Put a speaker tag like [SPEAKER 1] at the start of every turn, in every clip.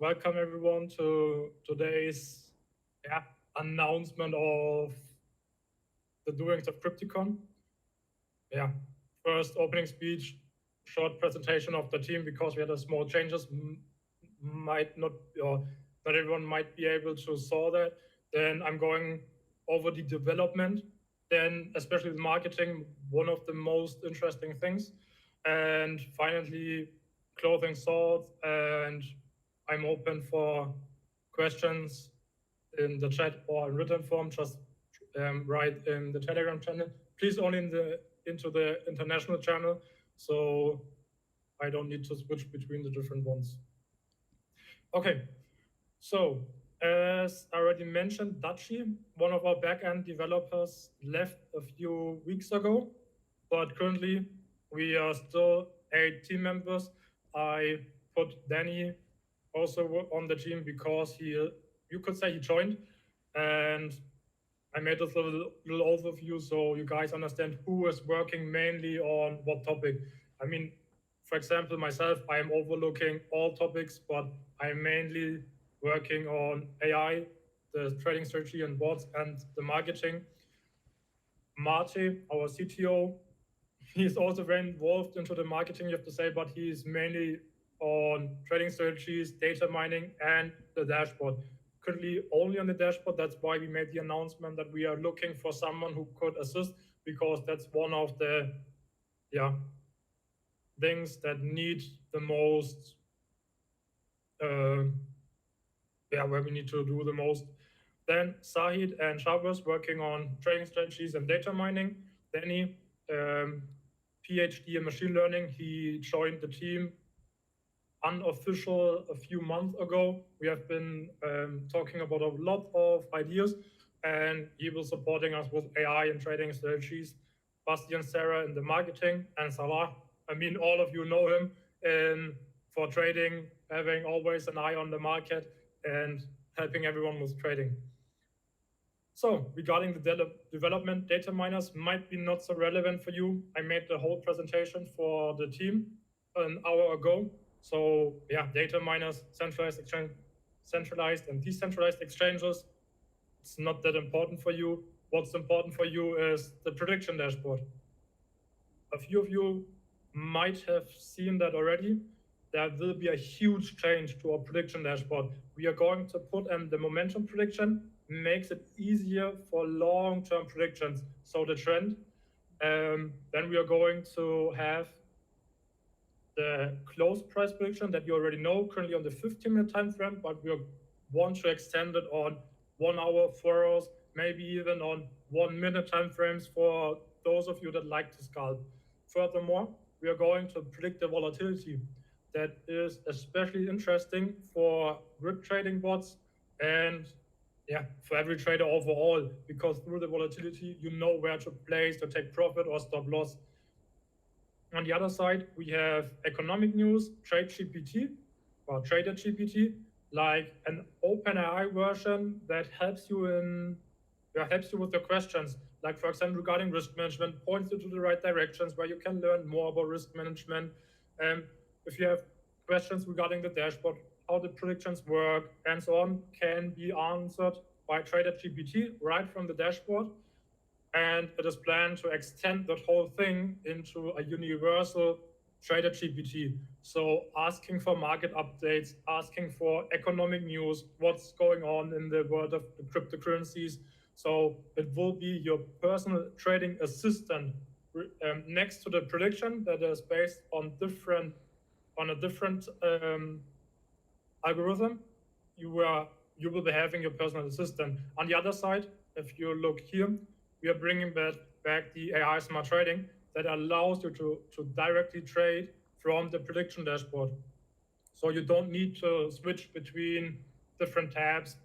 [SPEAKER 1] welcome everyone to today's announcement of the doings of Crypticon. Yeah, first opening speech, short presentation of the team because we had a small changes. Might not, or not everyone might be able to saw that. Then I'm going over the development. Then especially the marketing, one of the most interesting things. And finally, clothing thoughts, and I'm open for questions in the chat or in written form. Just write in the Telegram channel. Please only into the international channel, so I don't need to switch between the different ones. Okay, so as I already mentioned, Dachi, one of our backend developers, left a few weeks ago, but currently we are still 8 team members. I put Danny also on the team because you could say he joined, and I made this little overview so you guys understand who is working mainly on what topic. I mean, for example, myself, I am overlooking all topics, but I'm mainly working on AI, the trading strategy and bots, and the marketing. Mate, our CTO, he's also very involved into the marketing, you have to say, but he's mainly on trading strategies, data mining, and the dashboard. Currently only on the dashboard. That's why we made the announcement that we are looking for someone who could assist, because that's one of the things that need the most, where we need to do the most. Then Sahid and Shabas working on trading strategies and data mining. Danny, PhD in machine learning, he joined the team unofficial a few months ago. We have been talking about a lot of ideas, and he was supporting us with AI and trading strategies. Bastian, Sarah in the marketing, and Salah. I mean, all of you know him for trading, having always an eye on the market and helping everyone with trading. So regarding the development, data miners might be not so relevant for you. I made the whole presentation for the team an hour ago. So yeah, data miners, centralized and decentralized exchanges. It's not that important for you. What's important for you is the prediction dashboard. A few of you might have seen that already. There will be a huge change to our prediction dashboard. We are going to put in the momentum prediction, makes it easier for long-term predictions. So the trend, then we are going to have the close price prediction that you already know, currently on the 15-minute time frame, but we want to extend it on 1 hour, 4 hours, maybe even on 1 minute time frames for those of you that like to scalp. Furthermore, we are going to predict the volatility. That is especially interesting for grip trading bots and for every trader overall, because through the volatility, you know where to place to take profit or stop loss. On the other side, we have economic news, Trade GPT or Trader GPT, like an OpenAI version that helps you with the questions. Like, for example, regarding risk management, points you to the right directions where you can learn more about risk management. If you have questions regarding the dashboard, how the predictions work, and so on, can be answered by Trader GPT right from the dashboard. And it is planned to extend that whole thing into a universal Trader GPT. So asking for market updates, asking for economic news, what's going on in the world of the cryptocurrencies. So it will be your personal trading assistant next to the prediction that is based on a different algorithm. You will be having your personal assistant. On the other side, if you look here, we are bringing back the AI smart trading that allows you to directly trade from the prediction dashboard. So you don't need to switch between different tabs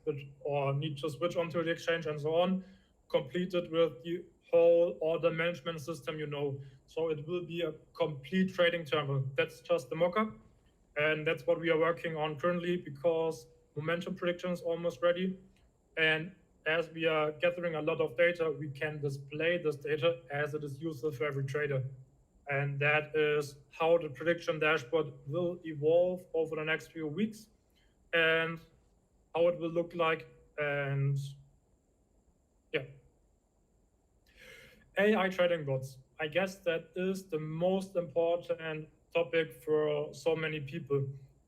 [SPEAKER 1] or need to switch onto the exchange and so on, completed with the whole order management system, So it will be a complete trading terminal. That's just the mock-up. And that's what we are working on currently, because momentum prediction is almost ready. And as we are gathering a lot of data, we can display this data as it is useful for every trader. And that is how the prediction dashboard will evolve over the next few weeks. and how it will look like. And yeah, AI trading bots. I guess that is the most important topic for so many people,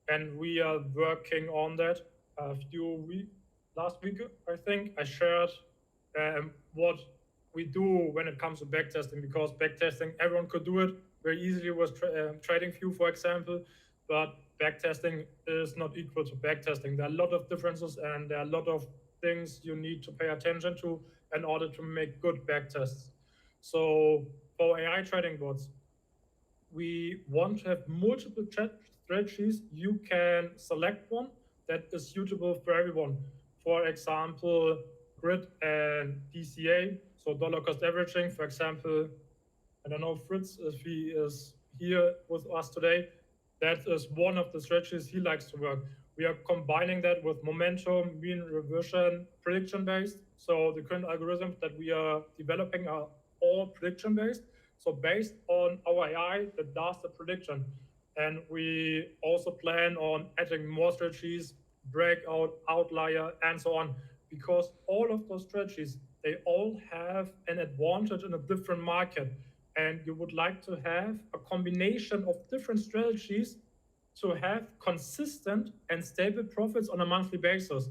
[SPEAKER 1] and we are working on that. Last week, I think I shared what we do when it comes to backtesting, because backtesting, everyone could do it very easily with TradingView, for example, but backtesting is not equal to backtesting. There are a lot of differences, and there are a lot of things you need to pay attention to in order to make good backtests. So for AI trading bots, we want to have multiple strategies. You can select one that is suitable for everyone. For example, grid and DCA, so dollar cost averaging. For example, I don't know Fritz if he is here with us today. That is one of the strategies he likes to work. We are combining that with momentum, mean reversion, prediction based. So the current algorithms that we are developing are all prediction based. So based on our AI that does the prediction. And we also plan on adding more strategies, breakout, outlier, and so on, because all of those strategies, they all have an advantage in a different market. And you would like to have a combination of different strategies to have consistent and stable profits on a monthly basis.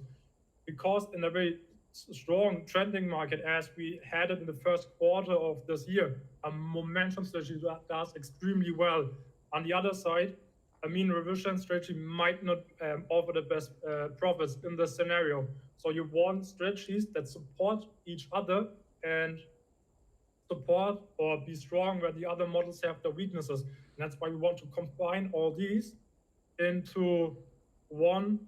[SPEAKER 1] Because in a very strong trending market, as we had it in the first quarter of this year, a momentum strategy does extremely well. On the other side, a mean reversion strategy might not offer the best profits in this scenario. So you want strategies that support each other and support or be strong where the other models have their weaknesses. And that's why we want to combine all these into one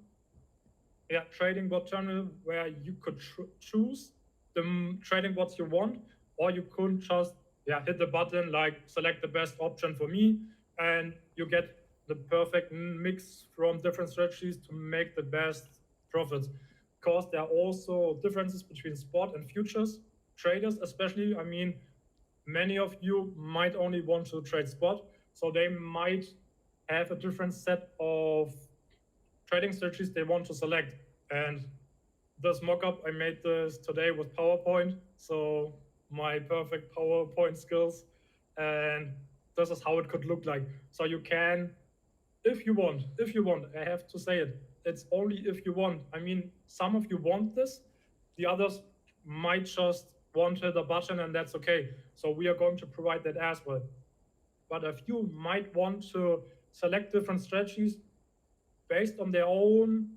[SPEAKER 1] trading bot terminal where you could choose the trading bots you want, or you could just hit the button like select the best option for me, and you get the perfect mix from different strategies to make the best profits. Because there are also differences between spot and futures traders, especially. I mean, many of you might only want to trade spot, so they might have a different set of trading strategies they want to select. And this mockup, I made this today with PowerPoint, so my perfect PowerPoint skills. And this is how it could look like. So you can, if you want, I have to say it, it's only if you want. I mean, some of you want this, the others might just want to hit a button, and that's okay. So we are going to provide that as well. But a few might want to select different strategies based on their own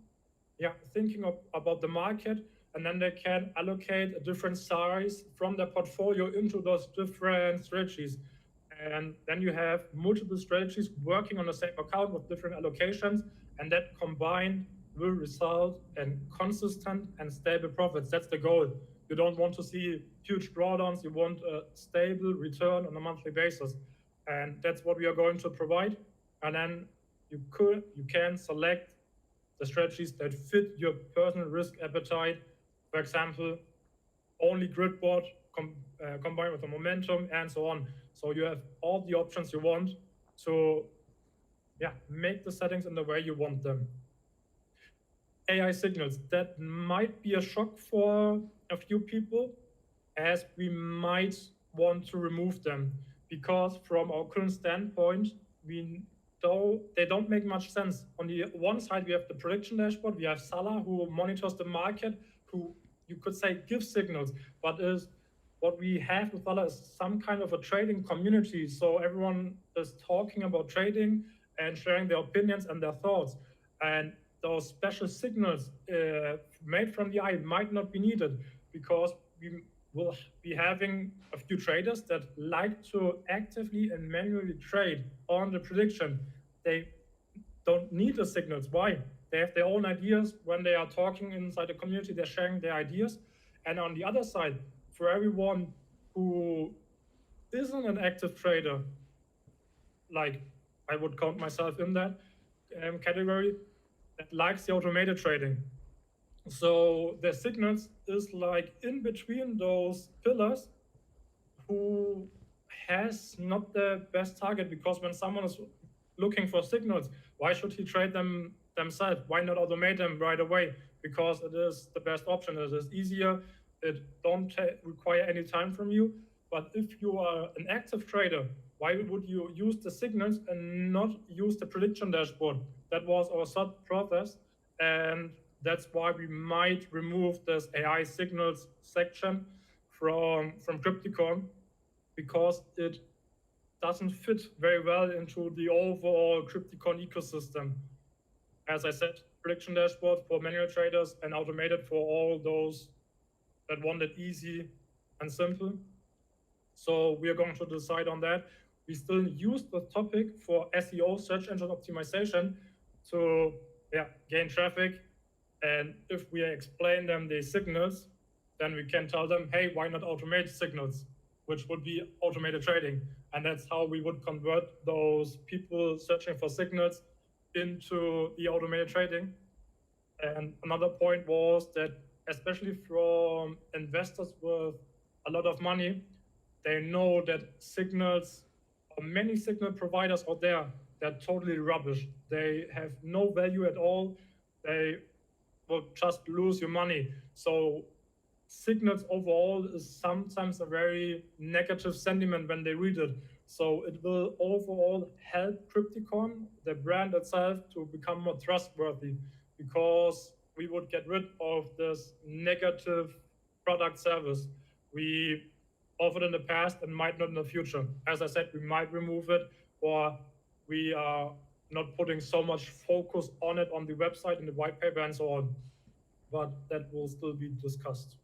[SPEAKER 1] thinking about the market, and then they can allocate a different size from their portfolio into those different strategies. And then you have multiple strategies working on the same account with different allocations, and that combined will result in consistent and stable profits. That's the goal. You don't want to see huge drawdowns. You want a stable return on a monthly basis. And that's what we are going to provide. And then you can select the strategies that fit your personal risk appetite. For example, only grid bot combined with the momentum and so on. So you have all the options you want to make the settings in the way you want them. AI signals, that might be a shock for a few people, as we might want to remove them, because from our current standpoint, they don't make much sense. On the one side, we have the prediction dashboard, we have Salah, who monitors the market, who you could say gives signals, but what we have with Salah is some kind of a trading community. So everyone is talking about trading and sharing their opinions and their thoughts. And those special signals made from the eye might not be needed, because we will be having a few traders that like to actively and manually trade on the prediction. They don't need the signals. Why? They have their own ideas. When they are talking inside the community, they're sharing their ideas. And on the other side, for everyone who isn't an active trader, like I would count myself in that category, that likes the automated trading. So the signals is like in between those pillars, who has not the best target, because when someone is looking for signals, why should he trade them themselves. Why not automate them right away? Because it is the best option. It is easier. It don't require any time from you. But if you are an active trader, why would you use the signals and not use the prediction dashboard? That was our thought process. And that's why we might remove this AI signals section from Crypticorn, because it doesn't fit very well into the overall Crypticorn ecosystem. As I said, prediction dashboard for manual traders and automated for all those that want it easy and simple. So we are going to decide on that. We still use the topic for SEO, search engine optimization, to gain traffic. And if we explain them the signals, then we can tell them, hey, why not automate signals, which would be automated trading. And that's how we would convert those people searching for signals into the automated trading. And another point was that, especially from investors with a lot of money, they know that signals, or many signal providers out there, they're totally rubbish. They have no value at all. They will just lose your money. So signals overall is sometimes a very negative sentiment when they read it. So it will overall help Crypticorn, the brand itself, to become more trustworthy, because we would get rid of this negative product service we offered in the past and might not in the future. As I said, we might remove it, or we are not putting so much focus on it on the website, in the white paper and so on. But that will still be discussed.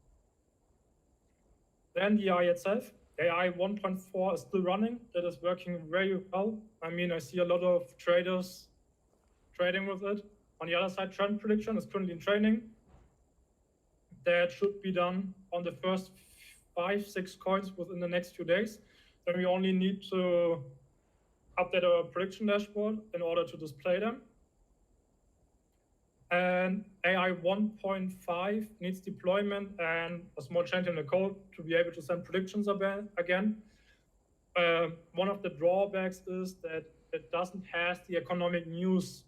[SPEAKER 1] Then the AI itself, AI 1.4 is still running. It is working very well. I mean, I see a lot of traders trading with it. On the other side, trend prediction is currently in training. That should be done on the first 5-6 coins within the next few days. Then we only need to update our prediction dashboard in order to display them. And AI 1.5 needs deployment and a small change in the code to be able to send predictions again. One of the drawbacks is that it doesn't have the economic news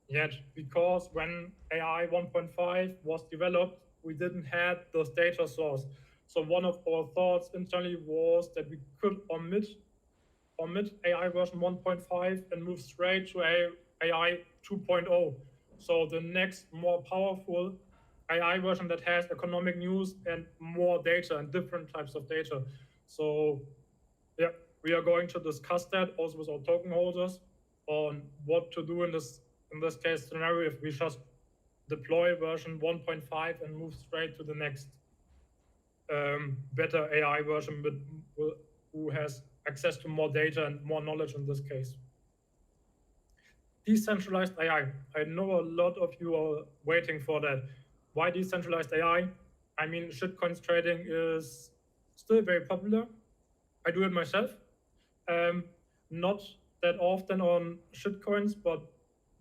[SPEAKER 1] yet, because when AI 1.5 was developed, we didn't have those data source. So one of our thoughts internally was that we could omit AI version 1.5 and move straight to AI 2.0. So the next more powerful AI version that has economic news and more data and different types of data. So yeah, we are going to discuss that also with our token holders on what to do in this case scenario if we just deploy version 1.5 and move straight to the next better AI version who has access to more data and more knowledge in this case. Decentralized AI. I know a lot of you are waiting for that. Why decentralized AI? I mean, shitcoins trading is still very popular. I do it myself. Not that often on shitcoins, but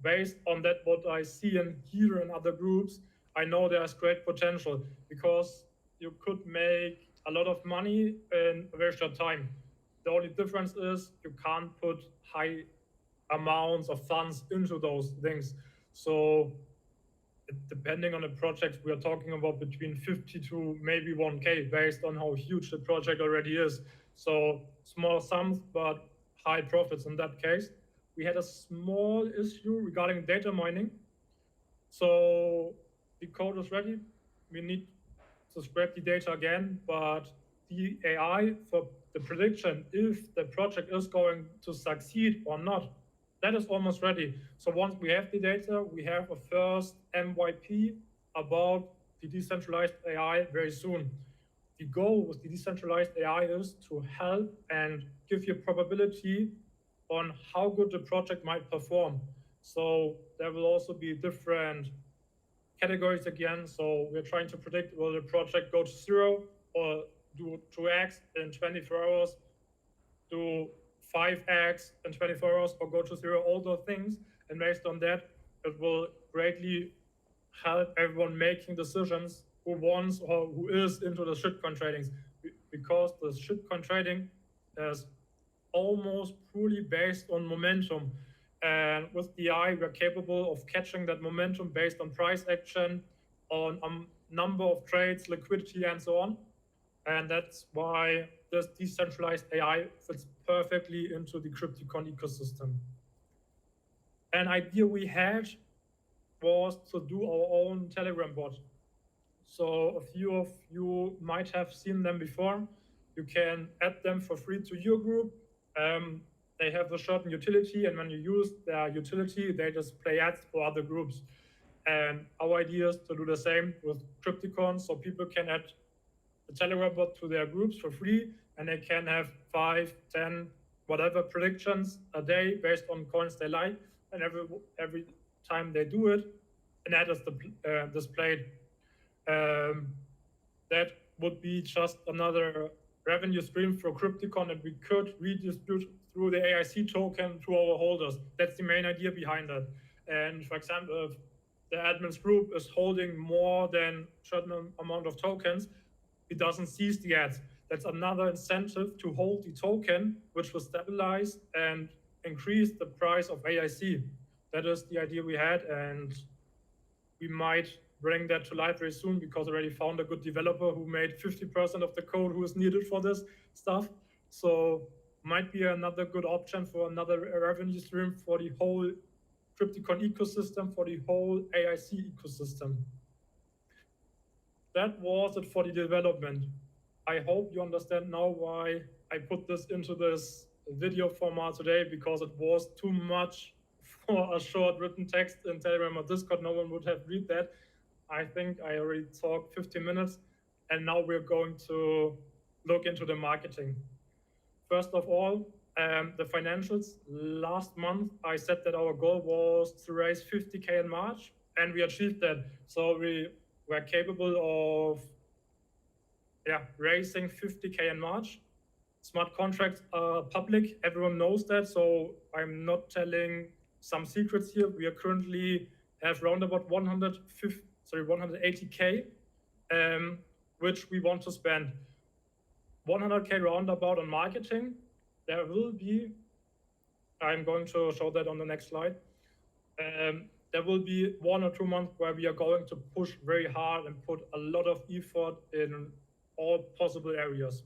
[SPEAKER 1] based on that, what I see and hear in other groups, I know there's great potential, because you could make a lot of money in a very short time. The only difference is you can't put high amounts of funds into those things. So depending on the project, we are talking about between 50 to maybe 1K based on how huge the project already is. So small sums, but high profits in that case. We had a small issue regarding data mining. So the code is ready. We need to scrape the data again, but the AI for the prediction, if the project is going to succeed or not, that is almost ready. So once we have the data, we have a first MVP about the decentralized AI very soon. The goal with the decentralized AI is to help and give you a probability on how good the project might perform. So there will also be different categories again. So we're trying to predict, will the project go to 0 or do 2x in 24 hours, do 5x in 24 hours, or go to 0, all those things. And based on that, it will greatly help everyone making decisions who wants or who is into the shitcoin trading, because the shitcoin trading is almost purely based on momentum. And with the AI, we're capable of catching that momentum based on price action, on number of trades, liquidity, and so on. And that's why this decentralized AI fits perfectly into the Crypticon ecosystem. An idea we had was to do our own Telegram bot. So a few of you might have seen them before. You can add them for free to your group. They have a certain utility, and when you use their utility, they display ads for other groups. And our idea is to do the same with Crypticon, so people can add the Telegram bot to their groups for free, and they can have 5, 10, whatever predictions a day based on coins they like. And every time they do it, an ad is displayed. That would be just another revenue stream for Crypticon, and we could redistribute through the AIC token to our holders. That's the main idea behind it. And for example, if the admins group is holding more than a certain amount of tokens, it doesn't seize the ads. That's another incentive to hold the token, which will stabilize and increase the price of AIC. That is the idea we had, and we might bring that to life very soon because I already found a good developer who made 50% of the code who is needed for this stuff. So might be another good option for another revenue stream for the whole Crypticon ecosystem, for the whole AIC ecosystem. That was it for the development. I hope you understand now why I put this into this video format today, because it was too much for a short written text in Telegram or Discord. No one would have read that. I think I already talked 15 minutes, and now we're going to look into the marketing. First of all, the financials. Last month, I said that our goal was to raise 50K in March, and we achieved that. So we were capable of raising 50K in March. Smart contracts are public. Everyone knows that, so I'm not telling some secrets here. We are currently have around about 180K, which we want to spend. 100K roundabout on marketing. There will be, I'm going to show that on the next slide. There will be 1 or 2 months where we are going to push very hard and put a lot of effort in all possible areas.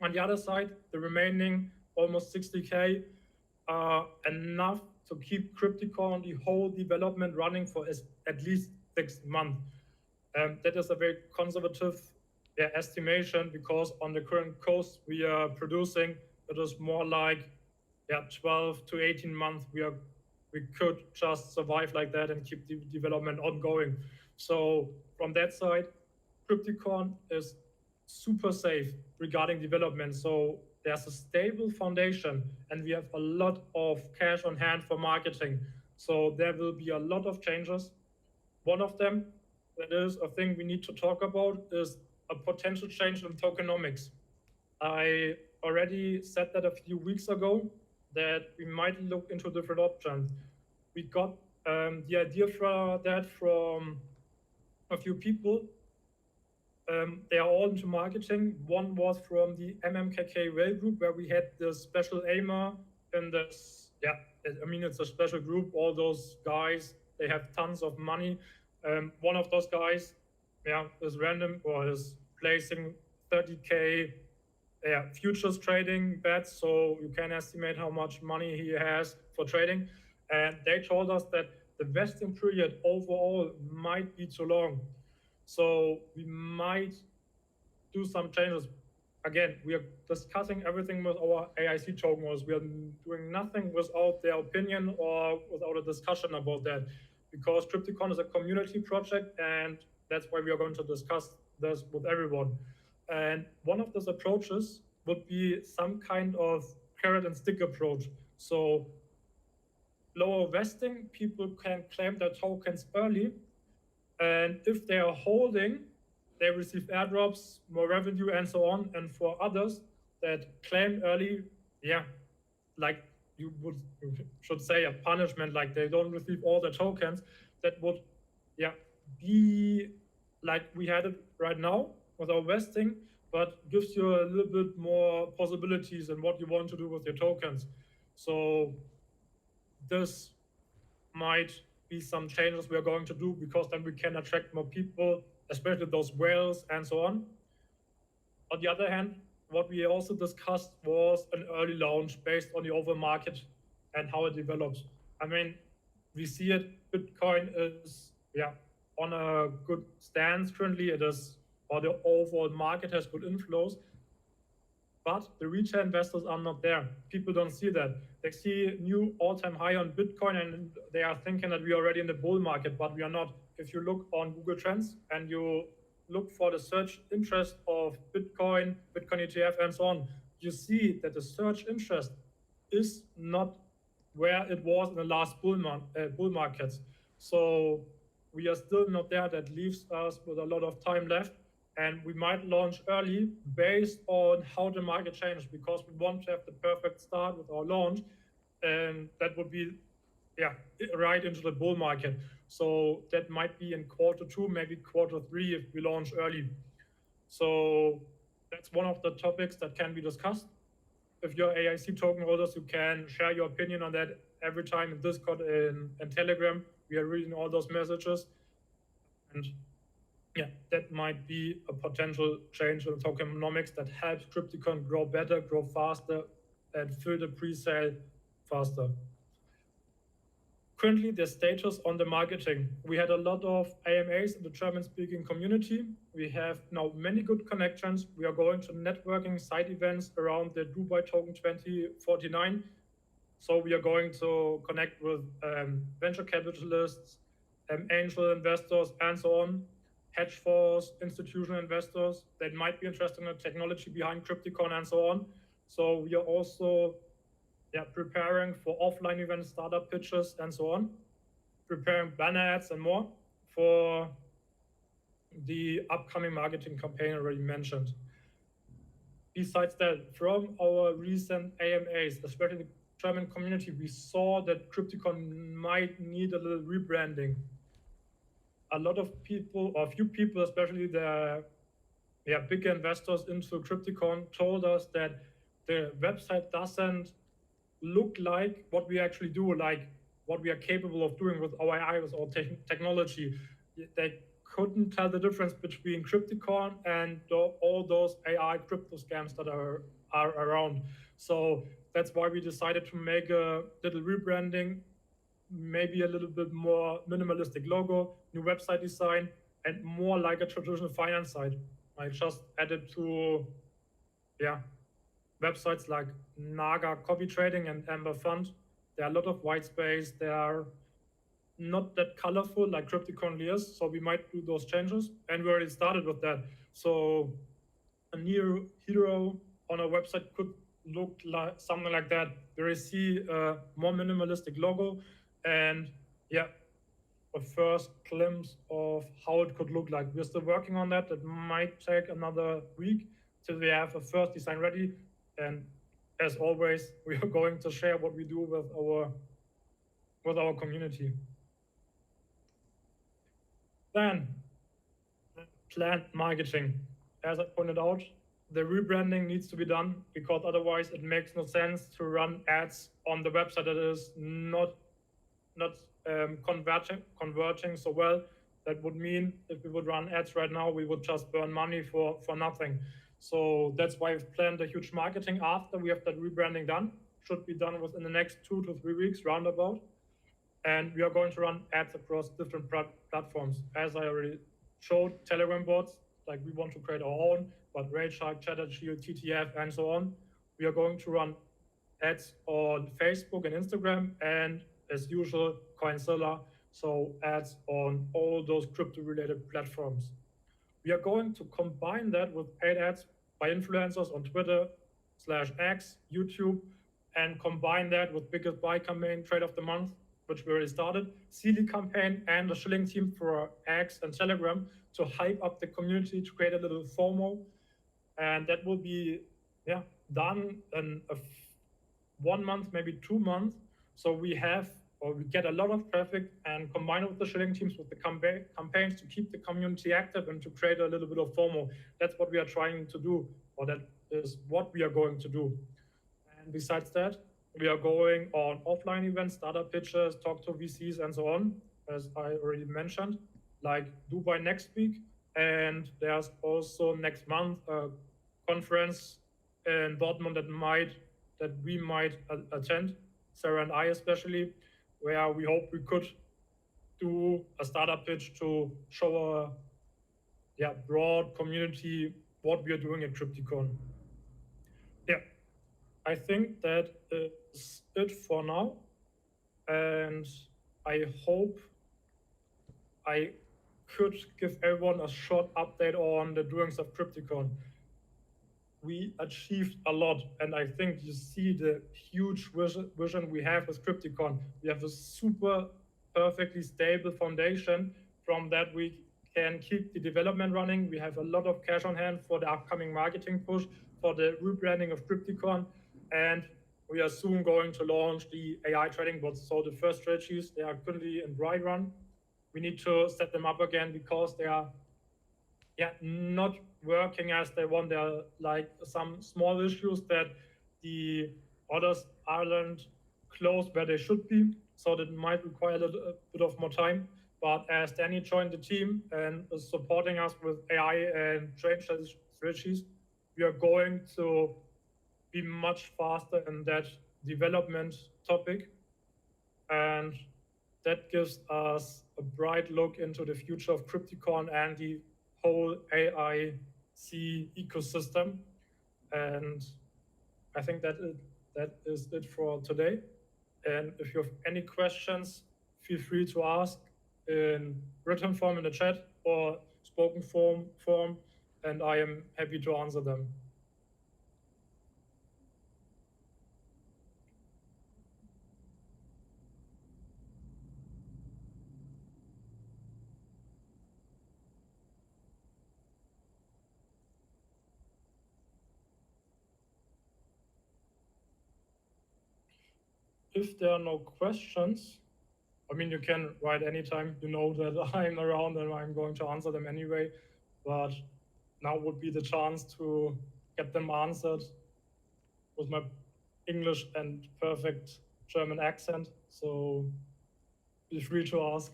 [SPEAKER 1] On the other side, the remaining almost 60K are enough to keep Crypticon, the whole development, running for at least 6 months. That is a very conservative estimation, because on the current cost we are producing, it is more like 12 to 18 months we could just survive like that and keep the development ongoing. So from that side, Crypticon is super safe regarding development. So there's a stable foundation, and we have a lot of cash on hand for marketing. So there will be a lot of changes. One of them, that is a thing we need to talk about, is a potential change in tokenomics. I already said that a few weeks ago, that we might look into different options. We got the idea for that from a few people. They are all into marketing. One was from the MMKK Rail group, where we had the special aimer in this. I mean, it's a special group. All those guys, they have tons of money. One of those guys, is random, or is placing 30K futures trading bets, so you can estimate how much money he has for trading. And they told us that the vesting period overall might be too long. So we might do some changes. Again, we are discussing everything with our AIC token holders. We are doing nothing without their opinion or without a discussion about that, because Crypticon is a community project, and that's why we are going to discuss this with everyone. And one of those approaches would be some kind of carrot and stick approach. So lower vesting, people can claim their tokens early, and if they are holding, they receive airdrops, more revenue, and so on. And for others that claim early, like you should say a punishment, like they don't receive all the tokens, that would be like we had it right now with our vesting, but gives you a little bit more possibilities in what you want to do with your tokens. So this might be some changes we are going to do, because then we can attract more people, especially those whales and so on. On the other hand, what we also discussed was an early launch based on the overall market and how it develops. I mean, we see it, Bitcoin is on a good stance currently. It is, or the overall market has good inflows, but the retail investors are not there. People don't see that. They see new all-time high on Bitcoin and they are thinking that we are already in the bull market, but we are not. If you look on Google Trends and you look for the search interest of Bitcoin, Bitcoin ETF, and so on, you see that the search interest is not where it was in the last bull markets. So we are still not there. That leaves us with a lot of time left. And we might launch early based on how the market changes, because we want to have the perfect start with our launch. And that would be right into the bull market. So that might be in Q2, maybe Q3 if we launch early. So that's one of the topics that can be discussed. If you're AIC token holders, you can share your opinion on that every time in Discord and Telegram. We are reading all those messages. And that might be a potential change in tokenomics that helps Crypticorn grow better, grow faster, and fill the pre-sale faster. Currently, the status on the marketing. We had a lot of AMAs in the German-speaking community. We have now many good connections. We are going to networking side events around the Dubai Token 2049. So we are going to connect with venture capitalists, angel investors, and so on, hedge funds, institutional investors that might be interested in the technology behind Crypticon and so on. So we are also preparing for offline events, startup pitches, and so on, preparing banner ads and more for the upcoming marketing campaign already mentioned. Besides that, from our recent AMAs, especially the German community, we saw that Crypticon might need a little rebranding. A lot of people, or a few people, especially the bigger investors into Crypticon, told us that the website doesn't look like what we actually do, like what we are capable of doing with our AI, with our technology. They couldn't tell the difference between Crypticon and all those AI crypto scams that are around. So that's why we decided to make a little rebranding, maybe a little bit more minimalistic logo, new website design, and more like a traditional finance site. I just added to websites like Naga Copy Trading and Amber Fund. There are a lot of white space. They are not that colorful like Crypticon is, so we might do those changes. And we already started with that. So a new hero on our website could look like something like that, where you see a more minimalistic logo and a first glimpse of how it could look like. We're still working on that. It might take another week till we have a first design ready. And as always, we are going to share what we do with our community. Then, planned marketing. As I pointed out, the rebranding needs to be done, because otherwise it makes no sense to run ads on the website that is not converting so well. That would mean if we would run ads right now, we would just burn money for nothing. So that's why we've planned a huge marketing after we have that rebranding done. Should be done within the next 2 to 3 weeks, roundabout. And we are going to run ads across different platforms. As I already showed, Telegram bots, like we want to create our own, but RageShark, ChatterShield, TTF, and so on. We are going to run ads on Facebook and Instagram, and as usual, Coinzilla, so ads on all those crypto-related platforms. We are going to combine that with paid ads by influencers on Twitter/X, YouTube, and combine that with biggest buy campaign, trade of the month, which we already started, CD campaign, and the shilling team for X and Telegram to hype up the community, to create a little FOMO. And that will be done in 1 month, maybe 2 months. So we get a lot of traffic, and combine it with the shilling teams, with the campaigns, to keep the community active and to create a little bit of FOMO. That's what we are trying to do, or that is what we are going to do. And besides that, We are going on offline events, startup pitches, talk to VCs, and so on, as I already mentioned, like Dubai next week. And there's also next month a conference in Dortmund that we might attend, Sarah and I especially, where we hope we could do a startup pitch to show a broad community what we are doing at Crypticorn. Yeah, I think that is it for now. And I hope I could give everyone a short update on the doings of Crypticon. We achieved a lot, and I think you see the huge vision we have with Crypticon. We have a super perfectly stable foundation. From that, we can keep the development running. We have a lot of cash on hand for the upcoming marketing push, for the rebranding of Crypticon, and we are soon going to launch the AI trading bots. So the first strategies, they are currently in dry run. We need to set them up again because they are not working as they want. There are like some small issues that the others aren't close where they should be. So that might require a little bit of more time. But as Danny joined the team and is supporting us with AI and trade strategies, we are going to be much faster in that development topic. And that gives us a bright look into the future of Crypticon and the whole AIC ecosystem. And I think that is it for today. And if you have any questions, feel free to ask in written form in the chat or spoken form, and I am happy to answer them. If there are no questions, I mean, you can write anytime. You know that I'm around and I'm going to answer them anyway. But now would be the chance to get them answered with my English and perfect German accent. So be free to ask.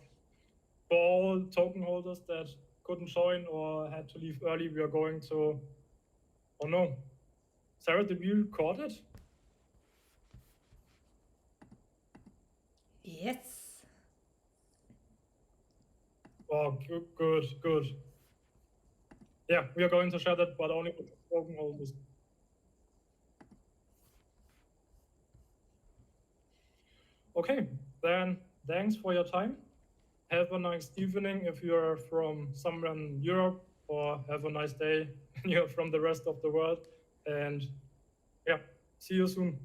[SPEAKER 1] For all token holders that couldn't join or had to leave early, we are going to, oh no. Sarah, did we record it?
[SPEAKER 2] Yes.
[SPEAKER 1] Oh, good. Yeah, we are going to share that, but only with the token holders. Okay, then thanks for your time. Have a nice evening if you're from somewhere in Europe, or have a nice day if you're from the rest of the world. And yeah, see you soon.